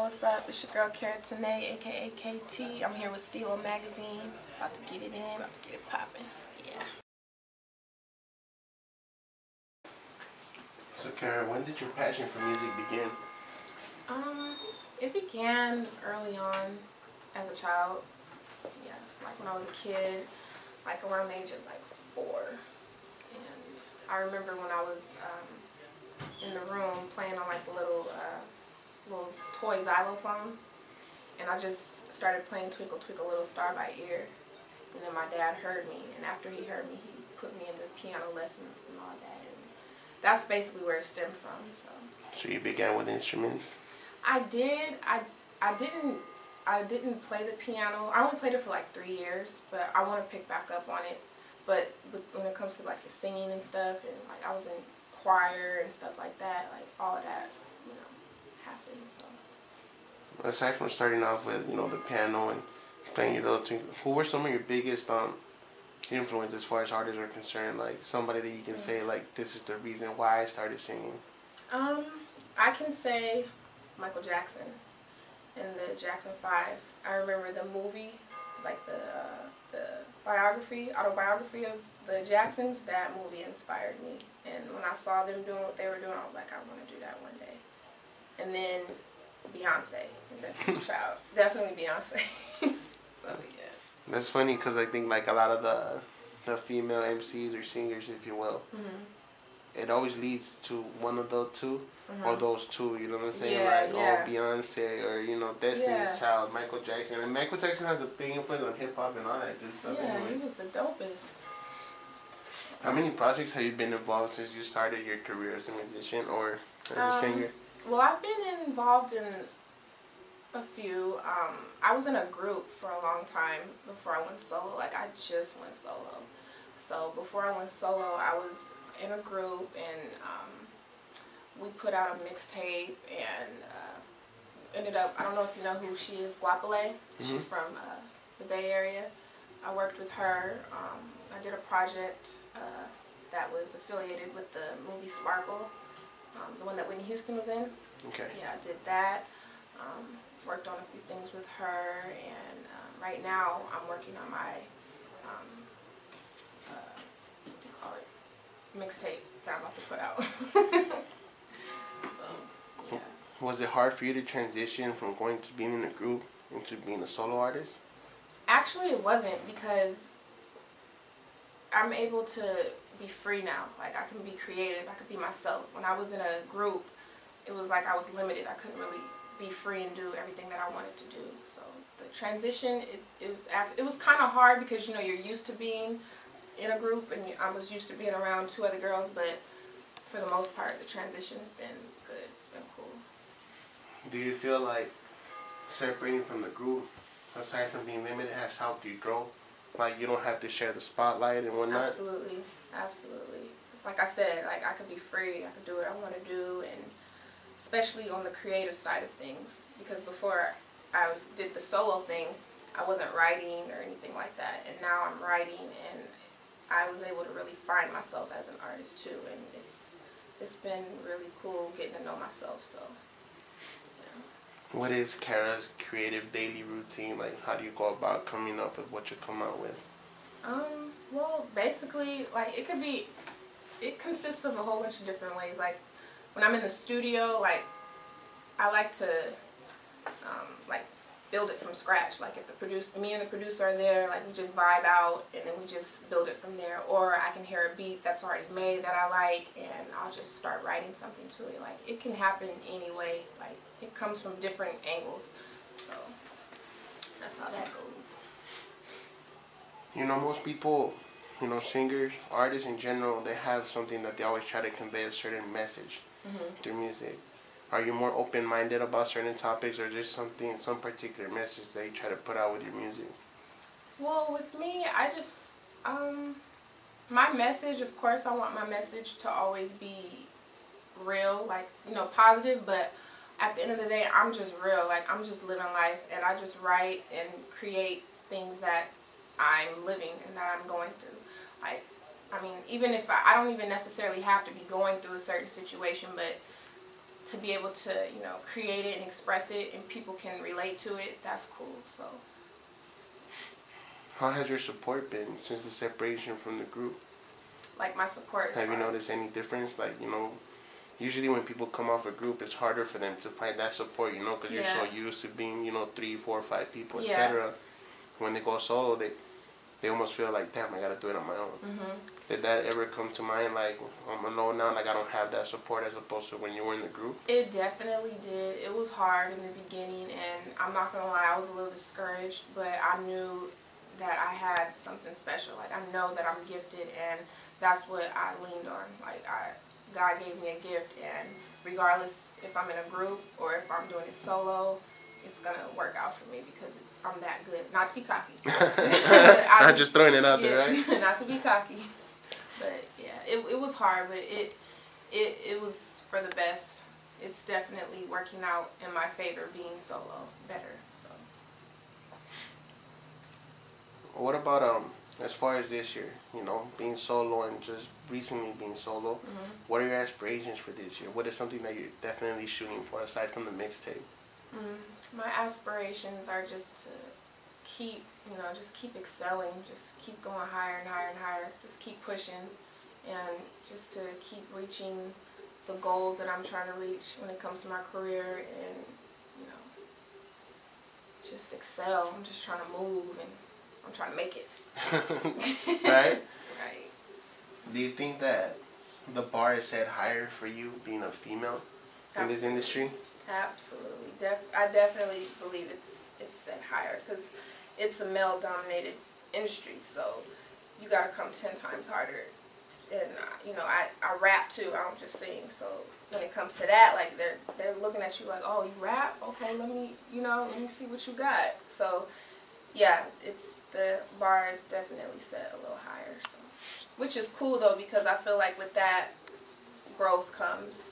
what's up? It's your girl Kara Tenae, aka KT. I'm here with Steelo magazine. About to get it in, about to get it popping. Yeah. So Kara, when did your passion for music begin? It began early on as a child. Yeah, like when I was a kid, like around the age of like 4. And I remember when I was in the room playing on like the little toy xylophone, and I just started playing Twinkle Twinkle Little Star by ear. And then my dad heard me, and after he heard me, he put me into piano lessons and all that. And that's basically where it stemmed from. So you began with instruments? I did. I didn't play the piano. I only played it for like 3 years, but I want to pick back up on it. But when it comes to like the singing and stuff, and like I was in choir and stuff like that, like all of that, happened. So. Aside from starting off with, the piano and playing your little twinkle, who were some of your biggest influences as far as artists are concerned? Like somebody that you can say like, this is the reason why I started singing. I can say Michael Jackson and the Jackson 5. I remember the movie, like the autobiography of the Jacksons. That movie inspired me, and when I saw them doing what they were doing, I was like, I want to do that one day. And then Beyonce, Destiny's Child, definitely Beyonce. So yeah. That's funny because I think like a lot of the female MCs or singers, if you will, it always leads to one of those two. Or those two, you know what I'm saying? Yeah. Beyonce or, Destiny's Child, Michael Jackson. And Michael Jackson has a big influence on hip-hop and all that good stuff. Yeah, anyway. he was the dopest. How many projects have you been involved since you started your career as a musician or as a singer? Well, I've been involved in a few. I was in a group for a long time before I went solo. Like, I just went solo. So before I went solo, I was in a group, and we put out a mixtape, and ended up, I don't know if you know who she is, Guapale. She's from the Bay Area. I worked with her. I did a project that was affiliated with the movie Sparkle, the one that Whitney Houston was in. Okay. Yeah, I did that. Worked on a few things with her, and right now I'm working on my, what do you call it, mixtape that I'm about to put out. So, yeah. Was it hard for you to transition from going to being in a group into being a solo artist? Actually, it wasn't, because I'm able to be free now. Like, I can be creative. I could be myself. When I was in a group, it was like I was limited. I couldn't really be free and do everything that I wanted to do. So the transition, it was kind of hard because, you're used to being in a group, and I was used to being around 2 other girls, but for the most part, the transition has been good. It's been cool. Do you feel like separating from the group, aside from being limited, has helped you grow? Like, you don't have to share the spotlight and whatnot? Absolutely. It's like I said, like, I could be free. I could do what I want to do, and especially on the creative side of things. Because before I did the solo thing, I wasn't writing or anything like that. And now I'm writing, and I was able to really find myself as an artist too. And it's been really cool getting to know myself. So, yeah. What is Kara's creative daily routine? Like, how do you go about coming up with what you come out with? Well, basically, like, it consists of a whole bunch of different ways. Like, when I'm in the studio, like, I like to, like, build it from scratch. Like, if me and the producer are there, like, we just vibe out, and then we just build it from there. Or I can hear a beat that's already made that I like, and I'll just start writing something to it. Like, it can happen any way. Like, it comes from different angles. So that's how that goes. Most people, singers, artists in general, they have something that they always try to convey, a certain message through music. Are you more open-minded about certain topics, or just some particular message that you try to put out with your music? Well, with me, I just, my message, of course, I want my message to always be real, like, positive, but at the end of the day, I'm just real. Like, I'm just living life, and I just write and create things that I'm living and that I'm going through. Like, I mean, even if I don't even necessarily have to be going through a certain situation, but to be able to, create it and express it and people can relate to it, that's cool. So how has your support been since the separation from the group? Like my support. Have you noticed any difference? Like, usually when people come off a group, it's harder for them to find that support, because you're so used to being, 3, 4, 5 people, etc. When they go solo, they almost feel like, damn, I gotta do it on my own. Mm-hmm. Did that ever come to mind? Like, I'm alone now, like I don't have that support as opposed to when you were in the group? It definitely did. It was hard in the beginning, and I'm not gonna lie, I was a little discouraged, but I knew that I had something special. Like, I know that I'm gifted, and that's what I leaned on. Like, God gave me a gift, and regardless if I'm in a group or if I'm doing it solo, it's gonna work out for me because I'm that good. Not to be cocky. I'm just throwing it out there, right? Not to be cocky. But yeah, it was hard, but it was for the best. It's definitely working out in my favor being solo better. So. What about as far as this year, being solo and just recently being solo, what are your aspirations for this year? What is something that you're definitely shooting for aside from the mixtape? My aspirations are just to keep, just keep excelling, just keep going higher and higher and higher, just keep pushing, and just to keep reaching the goals that I'm trying to reach when it comes to my career, and, just excel. I'm just trying to move, and I'm trying to make it. Right? Right. Do you think that the bar is set higher for you being a female in this industry? Absolutely. I definitely believe it's set higher because it's a male-dominated industry, so you got to come 10 times harder. And, I rap too. I don't just sing. So when it comes to that, like, they're looking at you like, oh, you rap? Okay, let me see what you got. So, yeah, the bar is definitely set a little higher. So, which is cool, though, because I feel like with that, growth comes,